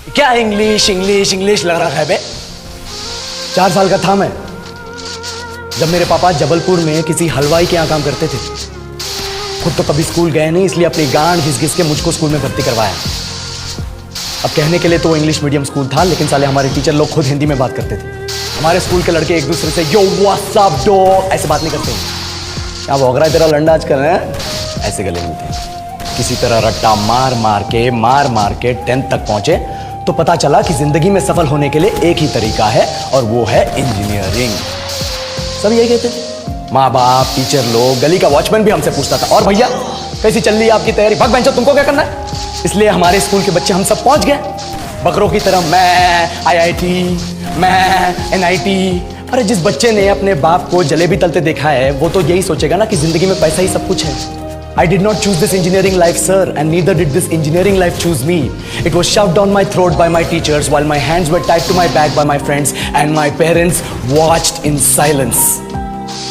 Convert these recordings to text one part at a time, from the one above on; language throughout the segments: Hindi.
क्या इंग्लिश इंग्लिश इंग्लिश लग रहा है बे? 4 साल का था मैं जब मेरे पापा जबलपुर में किसी हलवाई के यहाँ काम करते थे। खुद तो कभी स्कूल गए नहीं, इसलिए अपनी गांड घिस घिस के मुझको स्कूल में भर्ती करवाया। अब कहने के लिए तो वो इंग्लिश मीडियम स्कूल था, लेकिन साले हमारे टीचर लोग खुद हिंदी में बात करते थे। हमारे स्कूल के लड़के एक दूसरे से यो व्हाट्स अप डॉग ऐसे बात नहीं करते। क्या भौंक रहा है तेरा लंडा आजकल है? ऐसे गले मिलते। किसी तरह रट्टा मार मार के 10th तक पहुंचे तो पता चला कि जिंदगी में सफल होने के लिए एक ही तरीका है और वो है इंजीनियरिंग। सब यही कहते थे। माँ बाप, टीचर लोग, गली का वॉचमैन भी हमसे पूछता था, और भैया कैसी चल रही है आपकी तैयारी? भग बेंचो, तुमको क्या करना है? इसलिए हमारे स्कूल के बच्चे हम सब पहुंच गए बकरों की तरह। मैं IIT, मैं NIT। अरे जिस बच्चे ने अपने बाप को जलेबी तलते देखा है वो तो यही सोचेगा ना कि जिंदगी में पैसा ही सब कुछ है। I did not choose this engineering life, sir, and neither did this engineering life choose me. It was shoved down my throat by my teachers while my hands were tied to my back by my friends and my parents watched in silence.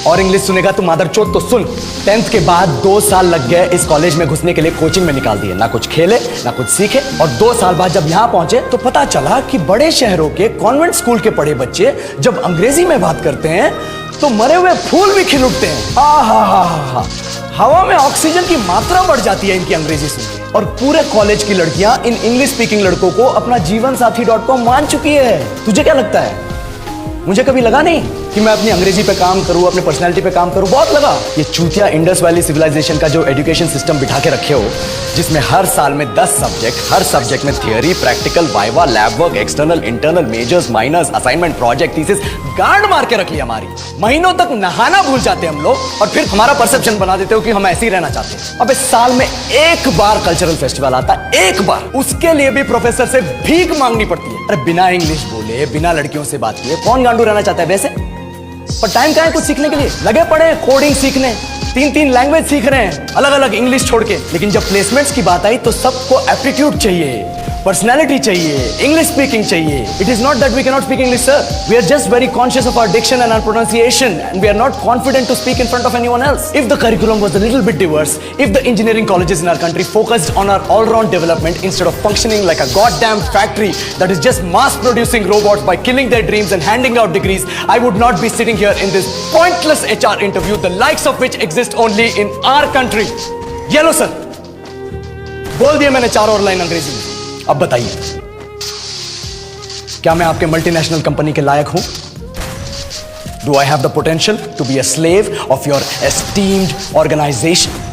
और इंग्लिश सुनेगा तो मादरचोद तो सुन। 10th के बाद 2 साल लग गए इस कॉलेज में घुसने के लिए, कोचिंग में निकाल दिए। ना कुछ खेले ना कुछ सीखे, और 2 साल बाद जब यहाँ पहुंचे तो पता चला कि बड़े शहरों के कॉन्वेंट स्कूल के पढ़े बच्चे जब अंग्रेजी में बात करते हैं तो मरे हुए फूल भी खिल उठते हैं। हा हवा में ऑक्सीजन की मात्रा बढ़ जाती है इनकी अंग्रेजी सुनकर। और पूरे कॉलेज की लड़कियां इन इंग्लिश स्पीकिंग लड़कों को अपना जीवन साथी .com मान चुकी है। तुझे क्या लगता है? मुझे कभी लगा नहीं कि मैं अपनी अंग्रेजी पे काम करूं, अपने पर्सनालिटी पे काम करूं। बहुत लगा। ये चूतिया इंडस वैली सिविलाइजेशन का जो एजुकेशन सिस्टम बिठा के रखे हो, जिसमें हर साल में 10 सब्जेक्ट, हर सब्जेक्ट में theory, practical, viva, lab work, external, internal, majors, minors, assignment, project, thesis, गांड मार के रख ली हमारी। महीनों तक नहाना भूल जाते हम लोग और फिर हमारा परसेप्शन बना देते हो कि हम ऐसे ही रहना चाहते हैं। अब इस साल में एक बार कल्चरल फेस्टिवल आता है, एक बार, उसके लिए भी प्रोफेसर से भीख मांगनी पड़ती है। अरे बिना इंग्लिश बोले, बिना लड़कियों से बात किए कौन गांडू रहना चाहता है वैसे? पर टाइम कहाँ है कुछ सीखने के लिए? लगे पड़े हैं कोडिंग सीखने, 3 लैंग्वेज सीख रहे हैं, अलग अलग इंग्लिश छोड़ के। लेकिन जब प्लेसमेंट्स की बात आई तो सबको एप्टीट्यूड चाहिए, पर्सनालिटी चाहिए, इंग्लिश स्पीकिंग चाहिए। It is not that we can not speak English, sir. We are just very conscious of our diction and our pronunciation and we are not confident to speak in front of anyone else. If the curriculum was a little bit diverse, if the engineering colleges in our country focused on our all round development instead of functioning like a goddamn factory that is just mass producing robots by killing their dreams and handing out degrees, I would not be sitting here in this pointless HR interview, the likes of which exist only in our country. Yellow sir, बोल दिया मैंने 4 और लाइन अंग्रेजी में। अब बताइए, क्या मैं आपके मल्टीनेशनल कंपनी के लायक हूं? Do I have the potential to be a slave of your esteemed organization?